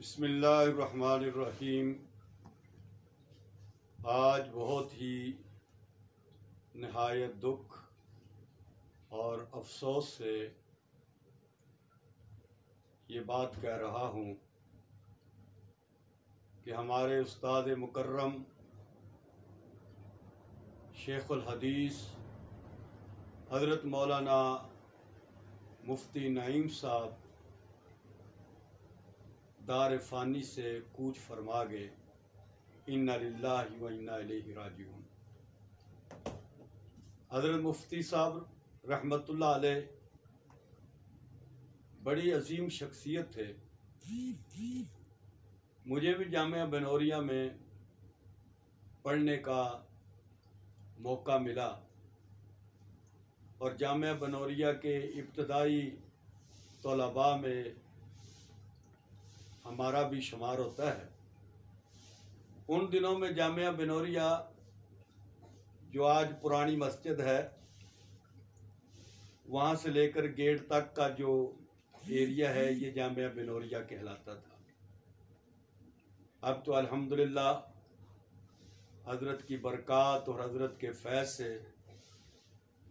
بسم اللہ الرحمن الرحیم۔ آج بہت ہی نہایت دکھ اور افسوس سے یہ بات کہہ رہا ہوں کہ ہمارے استاد مکرم شیخ الحدیث حضرت مولانا مفتی نعیم صاحب دار فانی سے کوچ فرما گئے۔ انا للہ و انا الیہ راجعون۔ حضرت مفتی صاحب رحمۃ اللہ علیہ بڑی عظیم شخصیت تھے۔ مجھے بھی جامعہ بنوریہ میں پڑھنے کا موقع ملا اور جامعہ بنوریہ کے ابتدائی طلباء میں ہمارا بھی شمار ہوتا ہے۔ ان دنوں میں جامعہ بنوریہ جو آج پرانی مسجد ہے وہاں سے لے کر گیٹ تک کا جو ایریا ہے یہ جامعہ بنوریہ کہلاتا تھا۔ اب تو الحمدللہ حضرت کی برکات اور حضرت کے فیض سے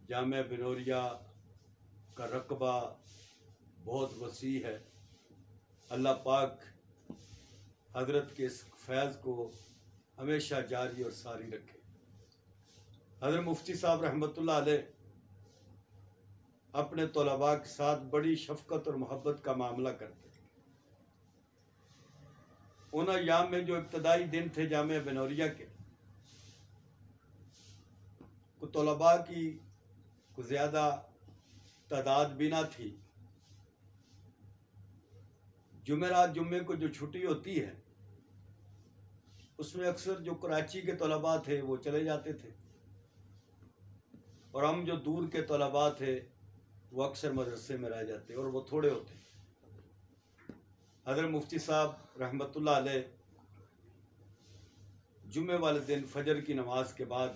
جامعہ بنوریہ کا رقبہ بہت وسیع ہے۔ اللہ پاک حضرت کے اس فیض کو ہمیشہ جاری اور ساری رکھے۔ حضرت مفتی صاحب رحمۃ اللہ علیہ اپنے طلباء کے ساتھ بڑی شفقت اور محبت کا معاملہ کرتے تھے۔ ان ایام میں جو ابتدائی دن تھے جامعہ بنوریہ کے، طلباء کی کوئی زیادہ تعداد بھی نہ تھی۔ جمعرات جمعے کو جو چھٹی ہوتی ہے اس میں اکثر جو کراچی کے طلباء تھے وہ چلے جاتے تھے اور ہم جو دور کے طلباء تھے وہ اکثر مدرسے میں رہ جاتے اور وہ تھوڑے ہوتے۔ حضرت مفتی صاحب رحمۃ اللہ علیہ جمعے والے دن فجر کی نماز کے بعد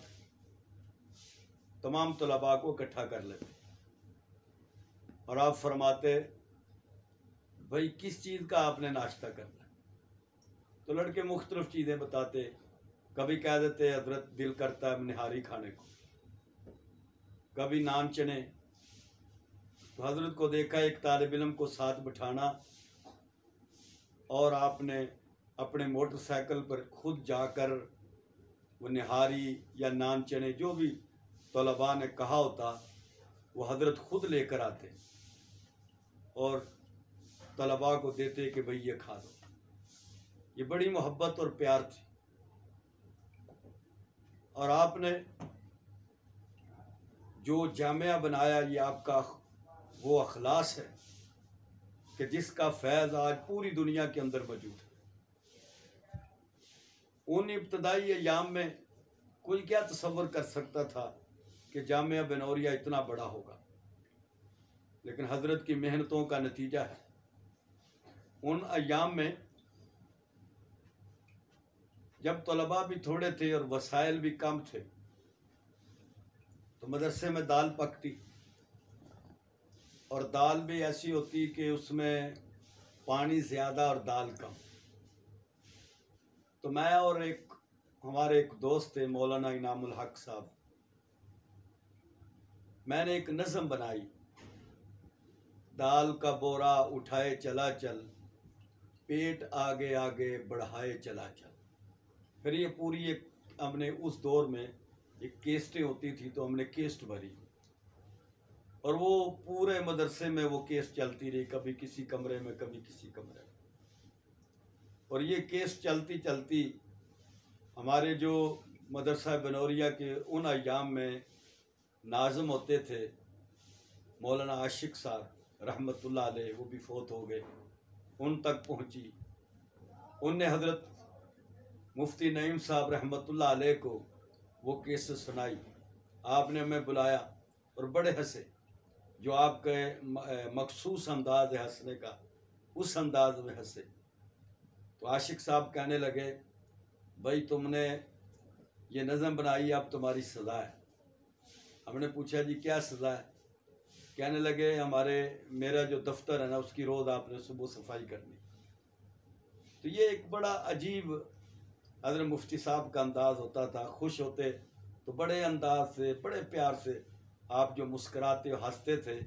تمام طلباء کو اکٹھا کر لیتے اور آپ فرماتے بھائی کس چیز کا آپ نے ناشتہ کرنا ہے؟ تو لڑکے مختلف چیزیں بتاتے۔ کبھی کہہ دیتے حضرت دل کرتا ہے نہاری کھانے کو، کبھی نان چنے۔ تو حضرت کو دیکھا ایک طالب علم کو ساتھ بٹھانا اور آپ نے اپنے موٹر سائیکل پر خود جا کر وہ نہاری یا نان چنے جو بھی طلباء نے کہا ہوتا وہ حضرت خود لے کر آتے اور طلباء کو دیتے کہ بھئی یہ کھا دو۔ یہ بڑی محبت اور پیار تھی اور آپ نے جو جامعہ بنایا یہ آپ کا وہ اخلاص ہے کہ جس کا فیض آج پوری دنیا کے اندر موجود ہے۔ ان ابتدائی ایام میں کوئی کیا تصور کر سکتا تھا کہ جامعہ بنوریہ اتنا بڑا ہوگا، لیکن حضرت کی محنتوں کا نتیجہ ہے۔ ان ایام میں جب طلباء بھی تھوڑے تھے اور وسائل بھی کم تھے تو مدرسے میں دال پکتی اور دال بھی ایسی ہوتی کہ اس میں پانی زیادہ اور دال کم۔ تو میں اور ہمارے ایک دوست تھے مولانا انعام الحق صاحب، میں نے ایک نظم بنائی، دال کا بورا اٹھائے چلا چل، پیٹ آگے آگے بڑھائے چلا چل۔ پھر یہ پوری ہم نے اس دور میں ایک کیسٹیں ہوتی تھی تو ہم نے کیسٹ بھری اور وہ پورے مدرسے میں وہ کیسٹ چلتی رہی، کبھی کسی کمرے میں کبھی کسی کمرے میں۔ اور یہ کیسٹ چلتی چلتی ہمارے جو مدرسہ بنوریہ کے ان ایام میں ناظم ہوتے تھے مولانا عاشق صاحب رحمۃ اللہ علیہ، وہ بھی فوت ہو گئے، ان تک پہنچی۔ ان نے حضرت مفتی نعیم صاحب رحمۃ اللہ علیہ کو وہ کیسٹ سنائی۔ آپ نے ہمیں بلایا اور بڑے ہنسے، جو آپ کے مخصوص انداز ہے ہنسنے کا اس انداز میں ہنسے۔ تو عاشق صاحب کہنے لگے بھائی تم نے یہ نظم بنائی، اب تمہاری سزا ہے۔ ہم نے پوچھا جی کیا سزا ہے؟ کہنے لگے میرا جو دفتر ہے نا اس کی روز آپ نے صبح صفائی کرنی۔ تو یہ ایک بڑا عجیب حضرت مفتی صاحب کا انداز ہوتا تھا. خوش ہوتے تو بڑے انداز سے بڑے پیار سے آپ جو مسکراتے اور ہنستے تھے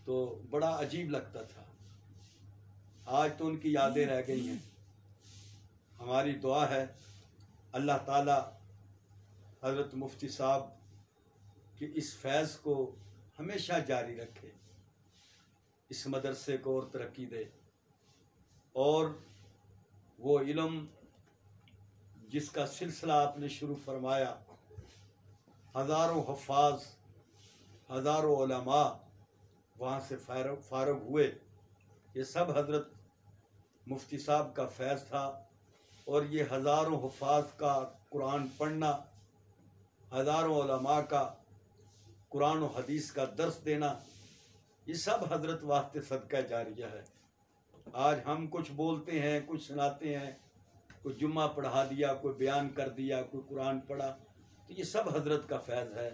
تو بڑا عجیب لگتا تھا. آج تو ان کی یادیں رہ گئی ہیں. ہماری دعا ہے اللہ تعالی حضرت مفتی صاحب کہ اس فیض کو ہمیشہ جاری رکھے، اس مدرسے کو اور ترقی دے، اور وہ علم جس کا سلسلہ آپ نے شروع فرمایا، ہزاروں حفاظ، ہزاروں علماء وہاں سے فارغ ہوئے، یہ سب حضرت مفتی صاحب کا فیض تھا. اور یہ ہزاروں حفاظ کا قرآن پڑھنا، ہزاروں علماء کا قرآن و حدیث کا درس دینا، یہ سب حضرت واسطے صدقہ جاریہ ہے. آج ہم کچھ بولتے ہیں، کچھ سناتے ہیں، کوئی جمعہ پڑھا دیا، کوئی بیان کر دیا، کوئی قرآن پڑھا، تو یہ سب حضرت کا فیض ہے.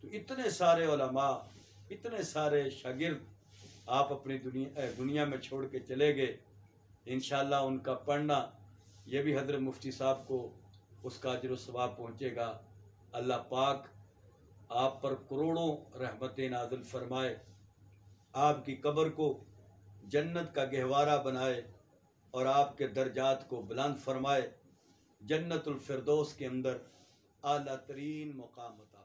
تو اتنے سارے علماء، اتنے سارے شاگرد آپ اپنی دنیا میں چھوڑ کے چلے گئے. انشاءاللہ ان کا پڑھنا یہ بھی حضرت مفتی صاحب کو اس کا اجر و ثواب پہنچے گا. اللہ پاک آپ پر کروڑوں رحمتیں نازل فرمائے، آپ کی قبر کو جنت کا گہوارہ بنائے، اور آپ کے درجات کو بلند فرمائے، جنت الفردوس کے اندر اعلیٰ ترین مقام عطا